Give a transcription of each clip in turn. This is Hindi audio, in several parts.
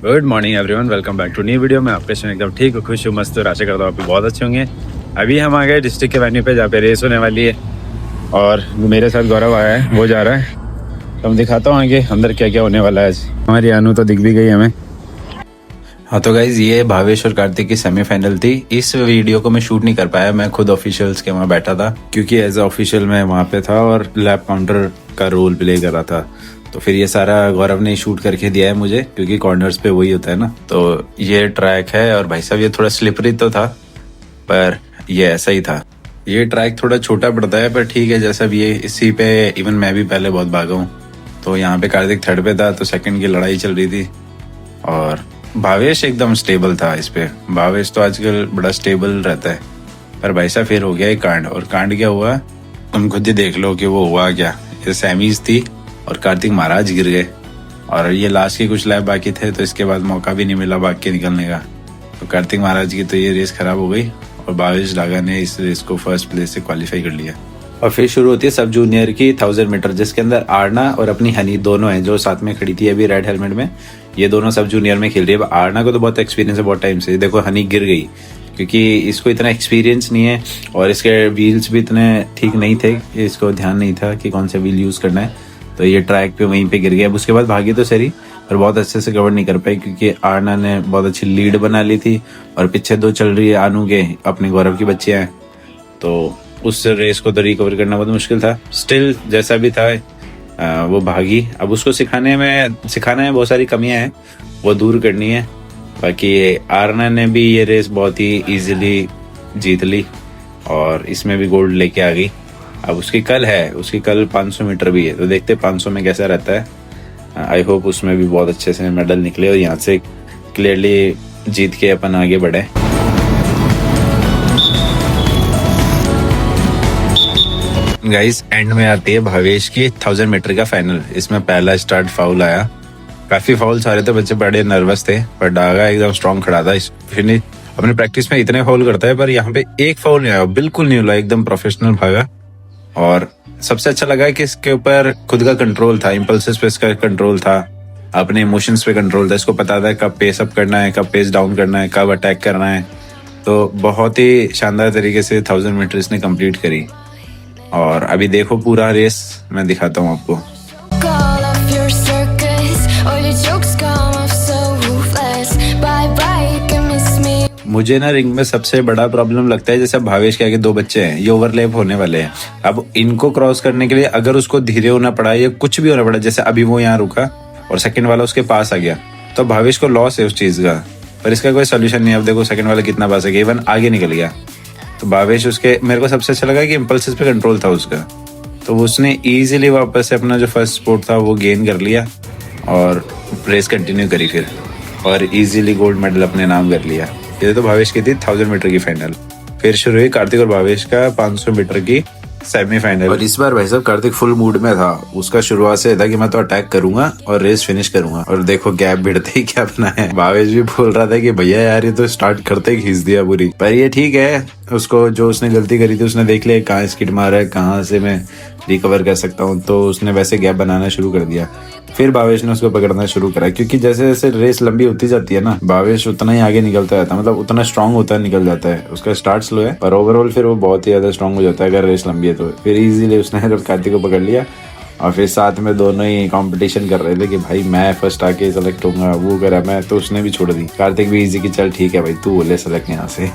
Good morning everyone, welcome back to new video में। आपके समय एकदम ठीक हो, खुश हो, मस्त हो, आशा करता हूँ आप भी बहुत अच्छे होंगे। अभी हम आ गए डिस्ट्रिक्ट के वेन्यू पे जहाँ पे रेस होने वाली है और मेरे साथ गौरव आया है, वो जा रहा है। तो हम दिखाता हूँ आगे अंदर क्या क्या होने वाला है। आज हमारी अनु तो दिख भी गई हमें। हाँ तो गाइज, ये भावेश और कार्तिक की सेमीफाइनल थी। इस वीडियो को मैं शूट नहीं कर पाया, मैं खुद ऑफिशियल्स के वहाँ बैठा था क्योंकि एज ऑफिशियल मैं वहाँ पे था और लैब काउंटर का रोल प्ले कर रहा था। तो फिर ये सारा गौरव ने शूट करके दिया है मुझे क्योंकि कॉर्नर्स पे वही होता है ना। तो ये ट्रैक है और भाई साहब ये थोड़ा स्लिपरी तो था पर ये ऐसा ही था। ये ट्रैक थोड़ा छोटा पड़ता है पर ठीक है, जैसा भी ये इसी पे इवन मैं भी पहले बहुत भागा हूँ। तो यहाँ पे कार्तिक थर्ड पे था तो सेकंड की लड़ाई चल रही थी और भावेश एकदम स्टेबल था इस पे। भावेश तो आजकल बड़ा स्टेबल रहता है पर भाई साहब फिर हो गया एक कांड। और कांड क्या हुआ तुम खुद ही देख लो कि वो हुआ क्या। ये सेमीज थी और कार्तिक महाराज गिर गए और ये लास्ट के कुछ लैप बाकी थे तो इसके बाद मौका भी नहीं मिला भाग के निकलने का। तो कार्तिक महाराज की तो ये रेस खराब हो गई और भावेश डागा ने इस रेस को फर्स्ट प्लेस से क्वालिफाई कर लिया। और फिर शुरू होती है सब जूनियर की 1000 मीटर, जिसके अंदर आरना और अपनी हनी दोनों हैं जो साथ में खड़ी थी अभी रेड हेलमेट में। ये दोनों सब जूनियर में खेल रही है। आरना को तो बहुत एक्सपीरियंस है बहुत टाइम से। देखो हनी गिर गई क्योंकि इसको इतना एक्सपीरियंस नहीं है और इसके व्हील्स भी इतने ठीक नहीं थे, इसको ध्यान नहीं था कि कौन सा व्हील यूज करना है। तो ये ट्रैक पे वहीं पे गिर गया। अब उसके बाद भागी तो सही पर बहुत अच्छे से कवर नहीं कर पाई क्योंकि आरना ने बहुत अच्छी लीड बना ली थी और पीछे दो चल रही है आनू के, अपने गौरव की बच्चियां हैं। तो उस रेस को तो रिकवर करना बहुत मुश्किल था। स्टिल जैसा भी था वो भागी। अब उसको सिखाना है बहुत सारी कमियां हैं, वो दूर करनी है। बाकी आरना ने भी ये रेस बहुत ही इजीली जीत ली और इसमें भी गोल्ड लेके आ गई। अब उसकी कल 500 मीटर भी है तो देखते 500 में कैसा रहता है। आई होप उसमें भी बहुत अच्छे से मेडल निकले और यहाँ से क्लियरली जीत के अपन आगे बढ़े। गाइस एंड में आती है भावेश की 1000 मीटर का फाइनल। इसमें पहला स्टार्ट फाउल आया, काफी फाउल सारे थे, बच्चे बड़े नर्वस थे पर डागा एकदम स्ट्रॉन्ग खड़ा था। फिर अपने प्रैक्टिस में इतने फाउल करता है पर यहाँ पे एक फाउल नहीं आया, बिल्कुल नहीं हुआ, एकदम प्रोफेशनल भागा। और सबसे अच्छा लगा कि इसके ऊपर खुद का कंट्रोल था, इम्पल्सेस पे इसका कंट्रोल था, अपने इमोशंस पे कंट्रोल था। इसको पता था कब पेस अप करना है, कब पेस डाउन करना है, कब अटैक करना है। तो बहुत ही शानदार तरीके से 1000 मीटर इसने कंप्लीट करी। और अभी देखो पूरा रेस मैं दिखाता हूँ आपको। मुझे ना रिंग में सबसे बड़ा प्रॉब्लम लगता है जैसे भावेश के आगे दो बच्चे हैं, ये ओवरलैप होने वाले हैं। अब इनको क्रॉस करने के लिए अगर उसको धीरे होना पड़ा या कुछ भी होना पड़ा, जैसे अभी वो यहाँ रुका और सेकंड वाला उसके पास आ गया तो भावेश को लॉस है उस चीज का, पर इसका कोई सोल्यूशन नहीं है। अब देखो सेकंड वाला कितना पास है, इवन आगे निकल गया। तो भावेश उसके, मेरे को सबसे अच्छा लगा कि इम्पल्सेस पे कंट्रोल था उसका, तो उसने इजीली वापस से अपना जो फर्स्ट स्पॉट था वो गेन कर लिया और रेस कंटिन्यू करी फिर और इजीली गोल्ड मेडल अपने नाम कर लिया। ये तो भावेश की थी 1000 मीटर की फाइनल। फिर शुरू हुई कार्तिक और भावेश का 500 मीटर की सेमीफाइनल। और इस बार भाई साहब कार्तिक फुल मूड में था। उसका शुरुआत से था कि मैं तो अटैक करूंगा और रेस फिनिश करूंगा। और देखो गैप भिड़ते ही क्या बना है। भावेश भी बोल रहा था कि भैया यार ये तो स्टार्ट करते ही खींच दिया पूरी, पर ये ठीक है। उसको जो उसने गलती करी थी उसने देख लिया कहाँ स्किड मारा है, कहाँ से मैं रिकवर कर सकता हूँ, तो उसने वैसे गैप बनाना शुरू कर दिया। फिर भावेश ने उसको पकड़ना शुरू करा क्योंकि जैसे जैसे रेस लंबी होती जाती है ना, भावेश उतना ही आगे निकलता जाता है, मतलब उतना स्ट्रांग होता है, निकल जाता है। उसका स्टार्ट स्लो है पर ओवरऑल फिर वो बहुत ही ज्यादा स्ट्रांग हो जाता है अगर रेस लंबी है तो। फिर इजीली उसने कार्तिक को पकड़ लिया और फिर साथ में दोनों ही कंपटीशन कर रहे थे कि भाई मैं फर्स्ट आके सेलेक्ट होऊंगा, वो करा मैं, तो उसने भी छोड़ दी। कार्तिक भी इजी की चल ठीक है भाई तू बोले सेलेक्ट यहाँ से।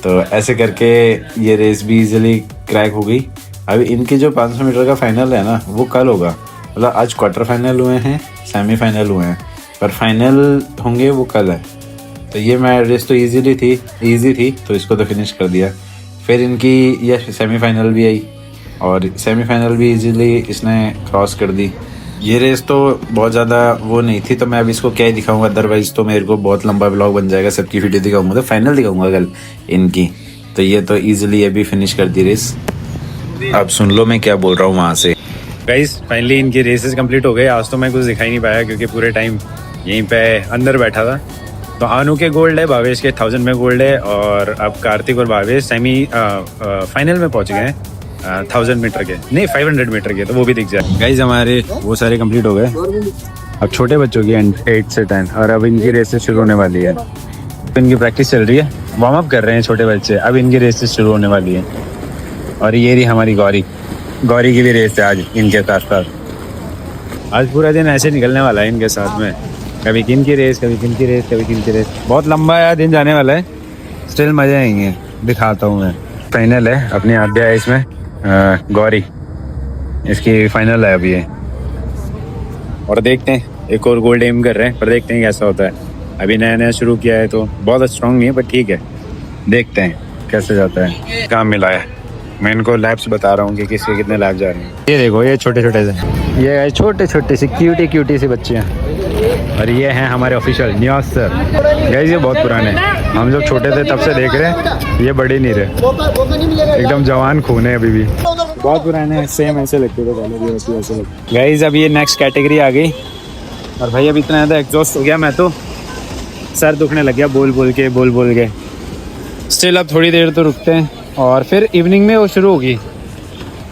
तो ऐसे करके ये रेस भी इजीली क्रैक हो गई। अभी इनकी जो 500 मीटर का फाइनल है ना वो कल होगा, मतलब आज क्वार्टर फाइनल हुए हैं, सेमीफाइनल हुए हैं, पर फाइनल होंगे वो कल है। तो ये रेस तो इजी थी तो इसको तो फिनिश कर दिया। फिर इनकी ये सेमीफाइनल भी आई और सेमीफाइनल भी इजीली इसने क्रॉस कर दी। ये रेस तो बहुत ज़्यादा वो नहीं थी तो मैं अब इसको क्या ही दिखाऊंगा, अदरवाइज तो मेरे को बहुत लंबा ब्लॉग बन जाएगा, सबकी वीडियो दिखाऊंगा। तो फाइनल दिखाऊंगा कल इनकी। तो ये तो इजीली अभी फिनिश कर दी रेस। अब सुन लो मैं क्या बोल रहा हूँ वहाँ से। गाइस फाइनली इनकी रेसेस कंप्लीट हो गए। आज तो मैं कुछ दिखाई नहीं पाया क्योंकि पूरे टाइम यहीं पे अंदर बैठा था। तो आनू के गोल्ड है, भावेश के 1000 में गोल्ड है और अब कार्तिक और भावेश फाइनल में पहुंच गए हैं 1000 मीटर के, नहीं 500 मीटर के, तो वो भी दिख जाए। गाइस हमारे वो सारे कंप्लीट हो गए। अब छोटे बच्चों की 8 से 10 और अब इनकी रेसेस शुरू होने वाली है। तो इनकी प्रैक्टिस चल रही है, वार्म अप कर रहे हैं छोटे बच्चे। अब इनकी रेसेस शुरू होने वाली है। और ये रही हमारी गौरी की भी रेस है आज इनके साथ साथ। आज पूरा दिन ऐसे निकलने वाला है इनके साथ में, कभी किन की रेस, कभी किन की रेस, कभी किन की रेस। बहुत लंबा यार दिन जाने वाला है, स्टिल मज़े आएंगे। दिखाता हूँ मैं। फाइनल है अपनी आद्या है इसमें, गौरी इसकी फाइनल है अभी ये। और देखते हैं, एक और गोल्ड एम कर रहे हैं, पर देखते हैं कैसा होता है। अभी नया नया शुरू किया है तो बहुत स्ट्रॉन्ग नहीं है, पर ठीक है, देखते हैं कैसे जाता है। काम मिला है, मैं इनको लैब्स बता रहा हूँ कि किसके कितने लैब जा रहे हैं। ये देखो, ये छोटे छोटे से, ये छोटे छोटे से क्यूटी सी बच्चे हैं। और ये हैं हमारे ऑफिशियल न्याज सर। गाइस ये बहुत पुराने हैं, हम जब छोटे थे तब से देख रहे हैं, ये बड़े नहीं रहे, एकदम जवान खून है अभी भी। बहुत पुराने हैं, सेम ऐसे लगते थे पहले भी, ऐसे लगते। गाइस अब ये नेक्स्ट कैटेगरी आ गई और भाई अब इतना ज़्यादा एग्जॉस्ट हो गया मैं, तो सर दुखने लग गया बोल बोल के। स्टिल अब थोड़ी देर तो रुकते हैं और फिर इवनिंग में वो शुरू होगी।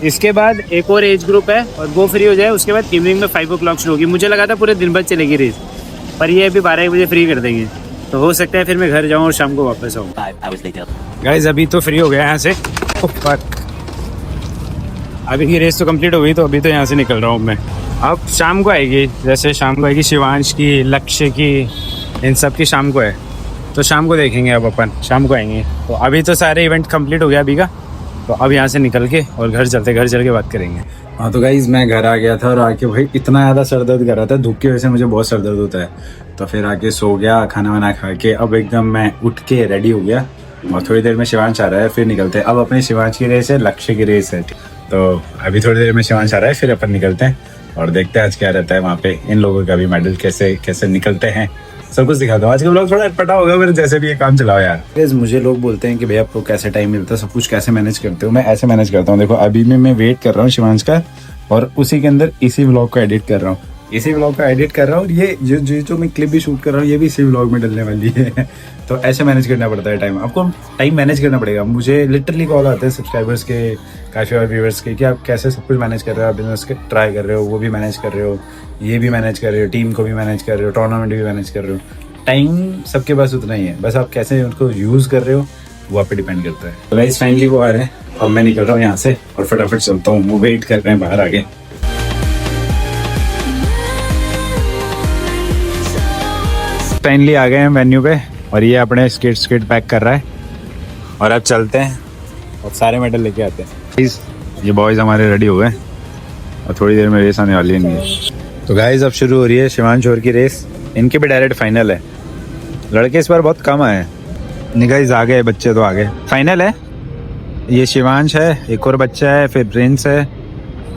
इसके बाद एक और एज ग्रुप है और वो फ्री हो जाए, उसके बाद इवनिंग में 5 o'clock शुरू होगी। मुझे लगा था पूरे दिन भर चलेगी रेस, पर ये अभी 12 बजे फ्री कर देंगे, तो हो सकता है फिर मैं घर जाऊँ और शाम को वापस आऊँ। गाइस अभी तो फ्री हो गया यहाँ से, अभी की रेस तो कंप्लीट हो गई, तो अभी तो यहाँ से निकल रहा हूँ मैं। अब शाम को आएगी, जैसे शाम को आएगी शिवांश की, लक्ष्य की, इन सब की शाम को है, तो शाम को देखेंगे। अब अपन शाम को आएंगे। तो अभी तो सारे इवेंट कंप्लीट हो गया अभी का, तो अब यहाँ से निकल के और घर चल के बात करेंगे। हाँ तो गाइज मैं घर आ गया था और आके भाई इतना ज़्यादा सर दर्द कर रहा था, धूप की वजह से मुझे बहुत सर दर्द होता है। तो फिर आके सो गया, खाना वाना खा के अब एकदम मैं उठ के रेडी हो गया और थोड़ी देर में शिवांश आ रहा है, फिर निकलते हैं। अब अपने शिवांश की रेस है, लक्ष्य की रेस है, तो अभी थोड़ी देर में शिवांश आ रहा है, फिर अपन निकलते हैं और देखते हैं आज क्या रहता है वहाँ पे। इन लोगों का भी मेडल कैसे निकलते हैं, सब कुछ दिखाता हूँ। आज का ब्लॉग थोड़ा अटपटा होगा, पर जैसे भी ये काम चलाओ यार। मुझे लोग बोलते हैं कि भैया आपको कैसे टाइम मिलता है, सब कुछ कैसे मैनेज करते हो। मैं ऐसे मैनेज करता हूँ, देखो अभी मैं वेट कर रहा हूँ शिवांश का, और उसी के अंदर इसी व्लॉग को एडिट कर रहा हूँ, और ये जो मैं क्लिप भी शूट कर रहा हूँ ये भी इसी व्लॉग में डलने वाली है। तो ऐसे मैनेज करना पड़ता है टाइम, आपको टाइम मैनेज करना पड़ेगा। मुझे लिटरली कॉल आते हैं सब्सक्राइबर्स के, काफ़ी और व्यूअर्स के, कि आप कैसे सब कुछ मैनेज कर रहे हो, आप बिजनेस ट्राई कर रहे हो, वो भी मैनेज कर रहे हो, ये भी मैनेज कर रहे हो, टीम को भी मैनेज कर रहे हो, टूर्नामेंट भी मैनेज कर रहे हो। टाइम सबके पास उतना ही है, बस आप कैसे उनको यूज़ कर रहे हो वो आप पे डिपेंड करता है। तो गाइस फाइनली वो आ रहे हैं, अब मैं निकल रहा हूँ यहाँ से और फटाफट चलता हूँ, वो वेट कर रहे हैं बाहर आगे। फाइनली आ गए हैं वेन्यू पे और ये अपने स्किट पैक कर रहा है और अब चलते हैं और सारे मेडल लेके आते हैं। प्लीज़ ये बॉयज़ हमारे रेडी हो गए और थोड़ी देर में रेस आने वाली है इनकी। तो गाइस अब शुरू हो रही है शिवांश और की रेस, इनके भी डायरेक्ट फाइनल है। लड़के इस बार बहुत कम आए हैं, गाइस आ गए, बच्चे तो आ गए। फाइनल है, ये शिवांश है, एक और बच्चा है, फिर प्रिंस है,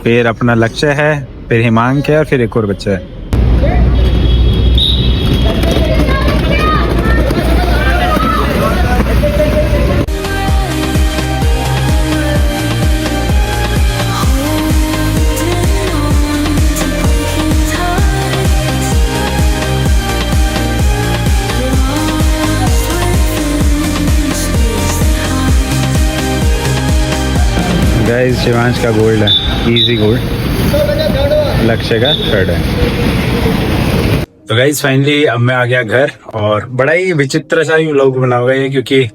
फिर अपना लक्ष्य है, फिर हिमांक है और फिर एक और बच्चा है। गाइस शिवांश का गोल्ड है, इजी गोल्ड, लक्ष्य का थर्ड है। तो गाइस फाइनली अब मैं आ गया घर और बड़ा ही विचित्र सा ही व्लॉग बना हुआ है, क्योंकि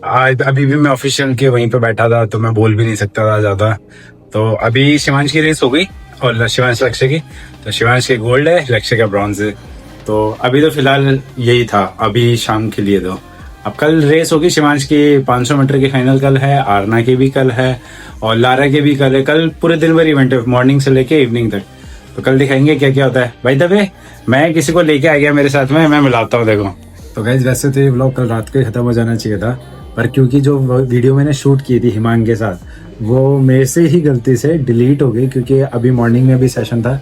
आज अभी भी मैं ऑफिशियल के वहीं पे बैठा था, तो मैं बोल भी नहीं सकता था ज़्यादा। तो अभी शिवांश की रेस हो गई और शिवांश लक्ष्य की, तो शिवांश के गोल्ड है, लक्ष्य का ब्रॉन्ज है। तो अभी तो फिलहाल यही था अभी शाम के लिए। तो अब कल रेस होगी शिवांश की 500 मीटर की फाइनल कल है, आरना की भी कल है और लारा के भी कल है। कल पूरे दिन भर इवेंट है, मॉर्निंग से लेके इवनिंग तक। तो कल दिखाएंगे क्या क्या होता है। भाई दबे मैं किसी को लेके आ गया मेरे साथ में, मैं मिलाता हूँ देखो। तो गाइस वैसे तो ये व्लॉग कल रात को खत्म हो जाना चाहिए था, पर क्योंकि जो वीडियो मैंने शूट की थी हिमांक के साथ, वो मेरे से ही गलती से डिलीट हो गई, क्योंकि अभी मॉर्निंग में भी सेशन था,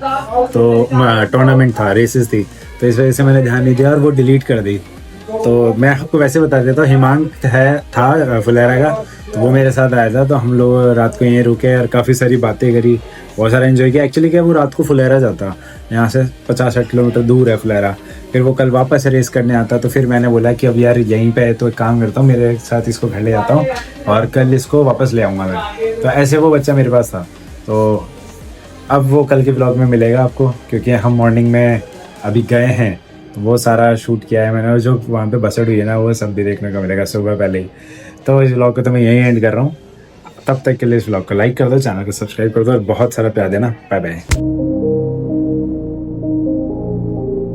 तो टूर्नामेंट था, रेसेस थी, तो इस वजह से मैंने ध्यान नहीं दिया और वो डिलीट कर दी। तो मैं आपको वैसे बता देता हूँ, हिमांक था फुलेरा का, तो वो मेरे साथ आया था। तो हम लोग रात को यहीं रुके और काफ़ी सारी बातें करी, बहुत सारा एंजॉय किया। एक्चुअली क्या वो रात को फुलेरा जाता, यहाँ से 50-60 किलोमीटर दूर है फुलेरा, फिर वो कल वापस रेस करने आता। तो फिर मैंने बोला कि अब यार यहीं पे है, तो एक काम करता हूँ मेरे साथ इसको घर ले जाता हूँ और कल इसको वापस ले आऊँगा मैं। तो ऐसे वो बच्चा मेरे पास था। तो अब वो कल के ब्लॉग में मिलेगा आपको, क्योंकि हम मॉर्निंग में अभी गए हैं, तो वो सारा शूट किया है मैंने, और जो वहाँ पे बसड़ हुई है ना वो सब भी देखने को मिलेगा सुबह पहले ही। तो इस व्लॉग को तो मैं यहीं एंड कर रहा हूँ। तब तक के लिए इस व्लॉग को लाइक कर दो, चैनल को सब्सक्राइब कर दो और बहुत सारा प्यार देना। Bye bye.